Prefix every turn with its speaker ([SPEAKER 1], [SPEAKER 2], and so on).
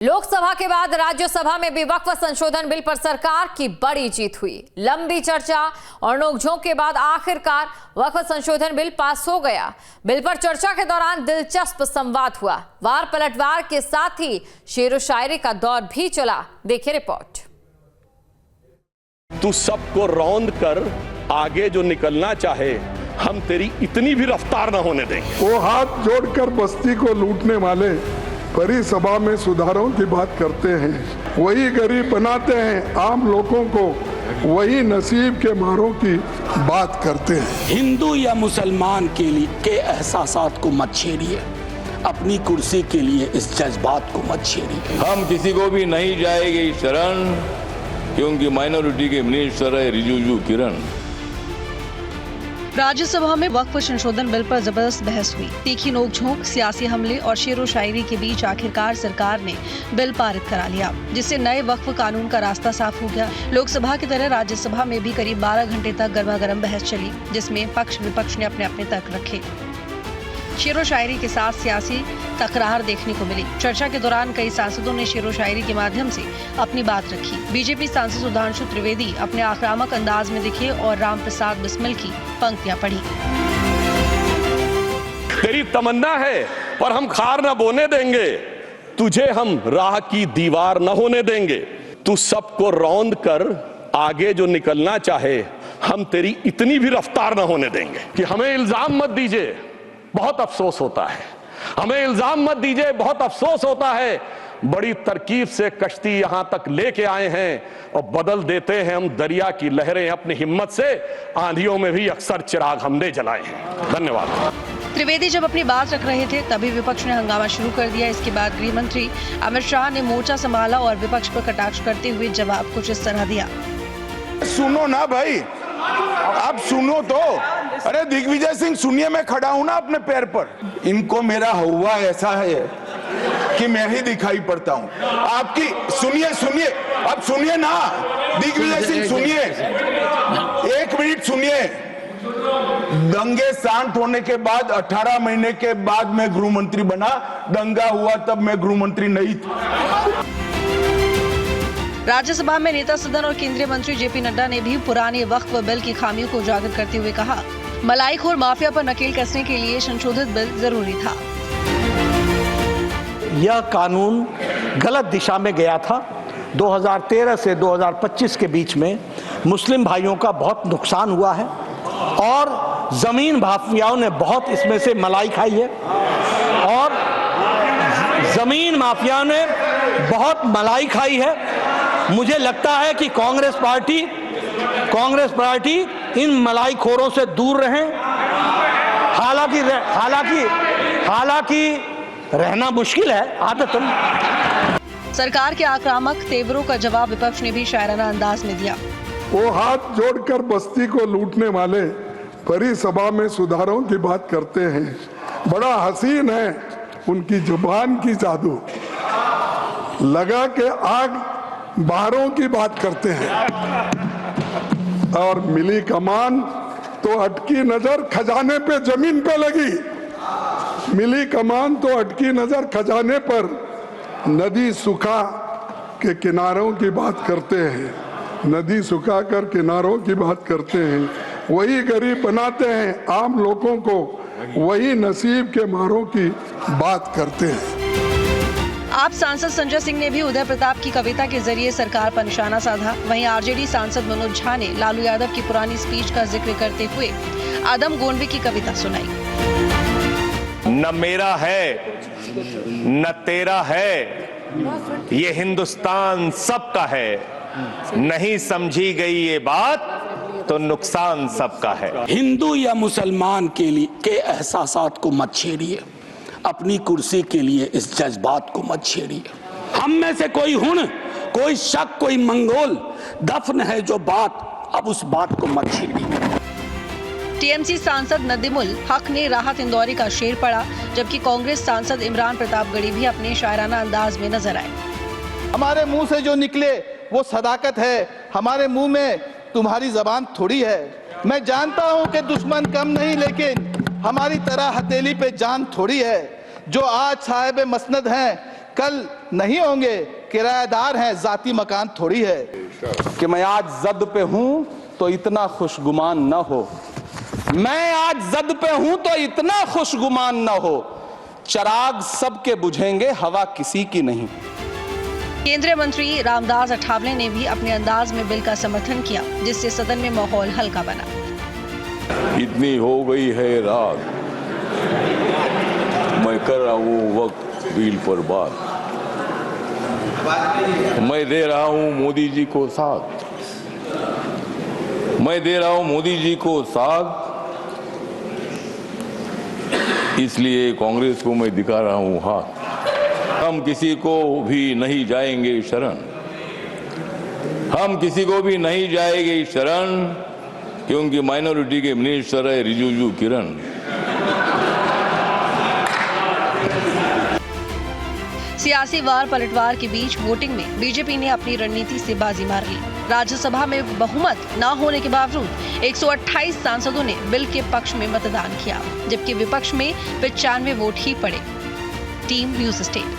[SPEAKER 1] लोकसभा के बाद राज्यसभा में भी वक्फ संशोधन बिल पर सरकार की बड़ी जीत हुई। लंबी चर्चा और नोकझोंक के बाद आखिरकार वक्फ संशोधन बिल पास हो गया। बिल पर चर्चा के दौरान दिलचस्प संवाद हुआ। वार पलटवार के साथ ही शेरो शायरी का दौर भी चला। देखिए रिपोर्ट।
[SPEAKER 2] तू सबको रौंद कर आगे जो निकलना चाहे, हम तेरी इतनी भी रफ्तार न होने देंगे।
[SPEAKER 3] वो हाथ जोड़कर बस्ती को लूटने वाले बड़ी सभा में सुधारों की बात करते हैं, वही गरीब बनाते हैं आम लोगों को, वही नसीब के मारों की बात करते हैं।
[SPEAKER 4] हिंदू या मुसलमान के लिए के एहसासात को मत छेड़िए, अपनी कुर्सी के लिए इस जज्बात को मत छेड़िए।
[SPEAKER 5] हम किसी को भी नहीं जाएगी शरण, क्योंकि माइनॉरिटी के मिनिस्टर है रिजिजू किरण।
[SPEAKER 6] राज्यसभा में वक्फ संशोधन बिल पर जबरदस्त बहस हुई। तीखी नोकझोंक, सियासी हमले और शेरो शायरी के बीच आखिरकार सरकार ने बिल पारित करा लिया, जिससे नए वक्फ कानून का रास्ता साफ हो गया। लोकसभा की तरह राज्यसभा में भी करीब 12 घंटे तक गर्मागर्म बहस चली, जिसमें पक्ष विपक्ष ने अपने अपने तर्क रखे। शेरो शायरी के साथ सियासी तकरार देखने को मिली। चर्चा के दौरान कई सांसदों ने शेरो शायरी के माध्यम से अपनी बात रखी। बीजेपी सांसद सुधांशु त्रिवेदी अपने आक्रामक अंदाज में दिखे और रामप्रसाद बिस्मिल की पंक्तियां पढ़ी।
[SPEAKER 2] तेरी तमन्ना है पर हम खार न बोने देंगे, तुझे हम राह की दीवार न होने देंगे। तू सबको रौंद कर आगे जो निकलना चाहे, हम तेरी इतनी भी रफ्तार न होने देंगे। कि हमें इल्जाम मत दीजिए, बहुत अफसोस होता है। हमें इल्जाम मत दीजिए, बहुत अफसोस होता है। बड़ी तरकीब से कश्ती यहां तक लेके आए हैं और बदल देते हैं हम दरिया की लहरें। अपनी हिम्मत से आंधियों में भी अक्सर चिराग हमने जलाए हैं। धन्यवाद।
[SPEAKER 6] त्रिवेदी जब अपनी बात रख रहे थे तभी विपक्ष ने हंगामा शुरू कर दिया। इसके बाद गृह मंत्री अमित शाह ने मोर्चा संभाला और विपक्ष पर कटाक्ष करते हुए जवाब कुछ इस तरह दिया।
[SPEAKER 7] सुनो ना भाई, आप सुनो तो। अरे दिग्विजय सिंह सुनिए, मैं खड़ा हूं ना अपने पैर पर। इनको मेरा हुआ ऐसा है कि मैं ही दिखाई पड़ता हूं। आपकी सुनिए सुनिए, अब सुनिए ना दिग्विजय सिंह, सुनिए 1 मिनट सुनिए। दंगे शांत होने के बाद 18 महीने के बाद मैं गृह मंत्री बना। दंगा हुआ तब मैं गृह मंत्री नहीं था।
[SPEAKER 6] राज्यसभा में नेता सदन और केंद्रीय मंत्री जेपी नड्डा ने भी पुराने वक्फ बिल की खामियों को उजागर करते हुए कहा, मलाईखोर माफिया पर नकेल कसने के लिए संशोधित बिल जरूरी था।
[SPEAKER 8] यह कानून गलत दिशा में गया था। 2013 से 2025 के बीच में मुस्लिम भाइयों का बहुत नुकसान हुआ है और जमीन माफियाओं ने बहुत इसमें से मलाई खाई है और जमीन माफिया ने बहुत मलाई खाई है। मुझे लगता है कि कांग्रेस पार्टी इन मलाईखोरों से दूर रहें। हालांकि रहना मुश्किल है, आदतन।
[SPEAKER 6] सरकार के आक्रामक तेवरों का जवाब विपक्ष ने भी शायराना अंदाज में दिया।
[SPEAKER 3] वो हाथ जोड़कर बस्ती को लूटने वाले बड़ी सभा में सुधारों की बात करते हैं, बड़ा हसीन है उनकी जुबान की जादू, लगा के आग बाहरों की बात करते हैं। और मिली कमान तो अटकी नजर खजाने पे, जमीन पे लगी। मिली कमान तो अटकी नजर खजाने पर, नदी सुखा के किनारों की बात करते हैं। नदी सुखा कर किनारों की बात करते हैं, वही गरीब बनाते हैं आम लोगों को, वही नसीब के मारों की बात करते हैं।
[SPEAKER 6] आप सांसद संजय सिंह ने भी उदय प्रताप की कविता के जरिए सरकार पर निशाना साधा। वहीं आरजेडी सांसद मनोज झा ने लालू यादव की पुरानी स्पीच का जिक्र करते हुए आदम गोंडवी की कविता सुनाई।
[SPEAKER 2] न मेरा है न तेरा है, ये हिंदुस्तान सबका है। नहीं समझी गई ये बात तो नुकसान सबका है।
[SPEAKER 4] हिंदू या मुसलमान के लिए के एहसासात को मत छेड़िए, अपनी कुर्सी के लिए इस जज्बात को मत छेड़िए। हम में से कोई हुन, कोई शक, कोई मंगोल दफन है जो बात, अब उस बात को मत छेड़िए।
[SPEAKER 6] टीएमसी सांसद नदीमुल हक ने राहत इंदौरी का शेर पढ़ा, जबकि कांग्रेस सांसद इमरान प्रतापगढ़ी भी अपने शायराना अंदाज में नजर आए।
[SPEAKER 9] हमारे मुंह से जो निकले वो सदाकत है, हमारे मुंह में तुम्हारी जबान थोड़ी है। मैं जानता हूं कि दुश्मन कम नहीं, लेकिन हमारी तरह हथेली पे जान थोड़ी है। जो आज साहिब मसनद हैं, कल नहीं होंगे, किराएदार हैं, जाती मकान थोड़ी है।
[SPEAKER 10] कि मैं आज जद पे हूं तो इतना खुशगुमान न हो, मैं आज जद पे हूं तो इतना खुशगुमान न हो, चराग सबके बुझेंगे हवा किसी की नहीं।
[SPEAKER 6] केंद्रीय मंत्री रामदास अठावले ने भी अपने अंदाज में बिल का समर्थन किया, जिससे सदन में माहौल हल्का बना।
[SPEAKER 5] इतनी हो गई है रात, मैं कर रहा हूँ वक्त बिल पर बात, मैं दे रहा हूँ मोदी जी को साथ, मैं दे रहा हूँ मोदी जी को साथ, इसलिए कांग्रेस को मैं दिखा रहा हूँ हाथ। हम किसी को भी नहीं जाएंगे शरण, हम किसी को भी नहीं जाएंगे शरण, क्योंकि माइनॉरिटी के मिनिस्टर है रिजिजू किरण।
[SPEAKER 6] सियासी वार पलटवार के बीच वोटिंग में बीजेपी ने अपनी रणनीति से बाजी मार ली। राज्यसभा में बहुमत न होने के बावजूद 128 सांसदों ने बिल के पक्ष में मतदान किया, जबकि विपक्ष में 95 वोट ही पड़े। Team news state.